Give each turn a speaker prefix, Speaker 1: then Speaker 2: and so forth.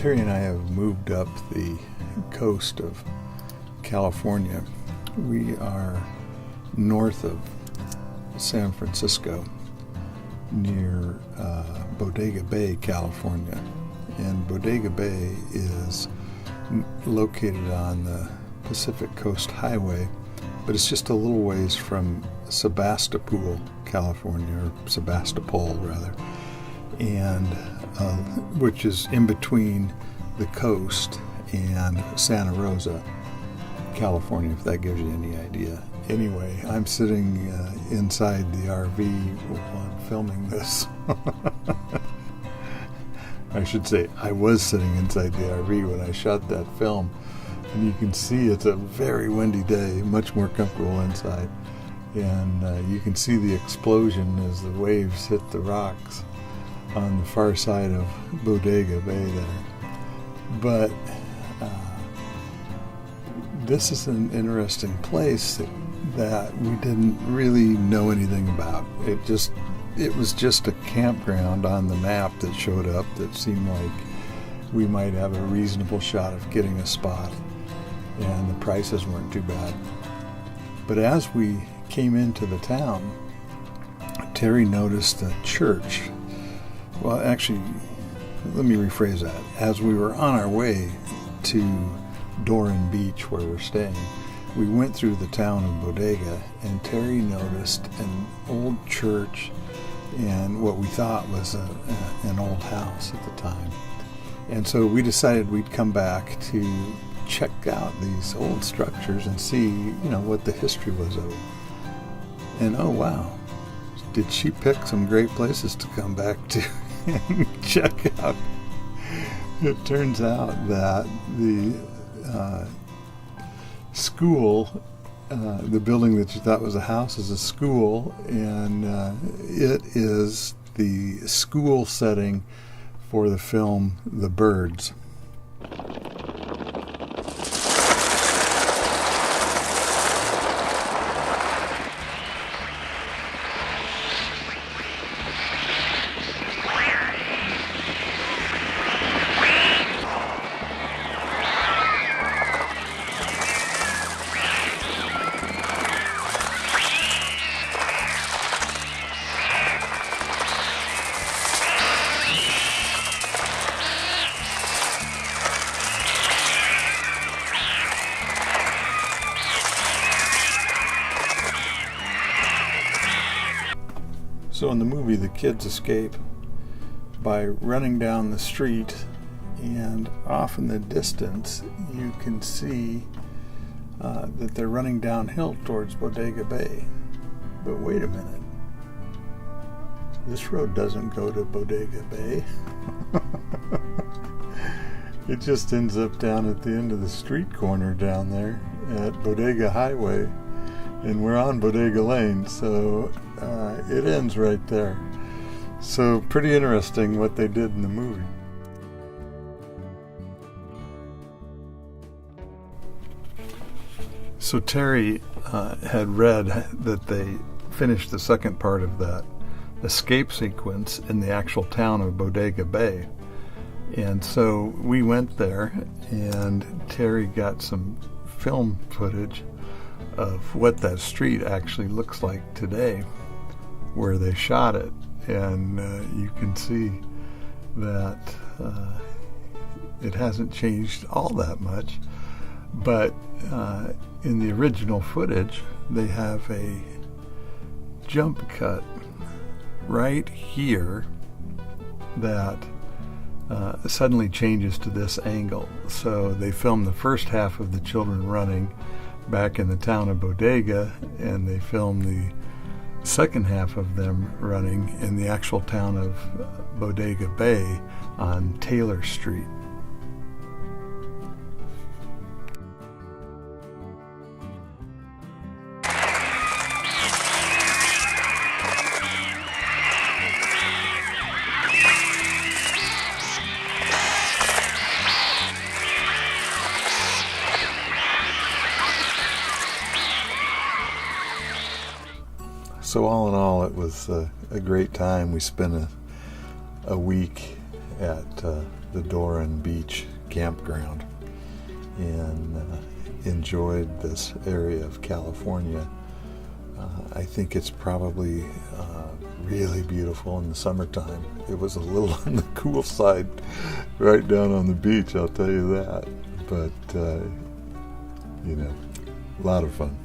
Speaker 1: Terry and I have moved up the coast of California. We are north of San Francisco, near Bodega Bay, California. And Bodega Bay is located on the Pacific Coast Highway, but it's just a little ways from Sebastopol, California, or Sebastopol rather, and which is in between the coast and Santa Rosa, California, if that gives you any idea. Anyway, I'm sitting inside the RV while I'm filming this. I should say, I was sitting inside the RV when I shot that film. And you can see it's a very windy day, much more comfortable inside. And you can see the explosion as the waves hit the rocks on the far side of Bodega Bay there. But this is an interesting place that we didn't really know anything about. It was just a campground on the map that showed up that seemed like we might have a reasonable shot of getting a spot, and the prices weren't too bad. But as we came into the town, Terry noticed a church. Well, actually, let me rephrase that. As we were on our way to Doran Beach, where we're staying, we went through the town of Bodega, and Terry noticed an old church and what we thought was an old house at the time. And so we decided we'd come back to check out these old structures and see, what the history was of it. And oh wow, did she pick some great places to come back to and check out. It turns out that the school, the building that you thought was a house, is a school, and it is the school setting for the film The Birds. So in the movie, the kids escape by running down the street, and off in the distance you can see that they're running downhill towards Bodega Bay. But wait a minute, this road doesn't go to Bodega Bay. It just ends up down at the end of the street corner down there at Bodega Highway, and we're on Bodega Lane, so it ends right there. So pretty interesting what they did in the movie. So Terry had read that they finished the second part of that escape sequence in the actual town of Bodega Bay. And so we went there, and Terry got some film footage of what that street actually looks like today, where they shot it. And you can see that it hasn't changed all that much. But in the original footage, they have a jump cut right here that suddenly changes to this angle. So they filmed the first half of the children running back in the town of Bodega, and they filmed the second half of them running in the actual town of Bodega Bay on Taylor Street. So all in all, it was a great time. We spent a week at the Doran Beach Campground and enjoyed this area of California. I think it's probably really beautiful in the summertime. It was a little on the cool side right down on the beach, I'll tell you that. But, a lot of fun.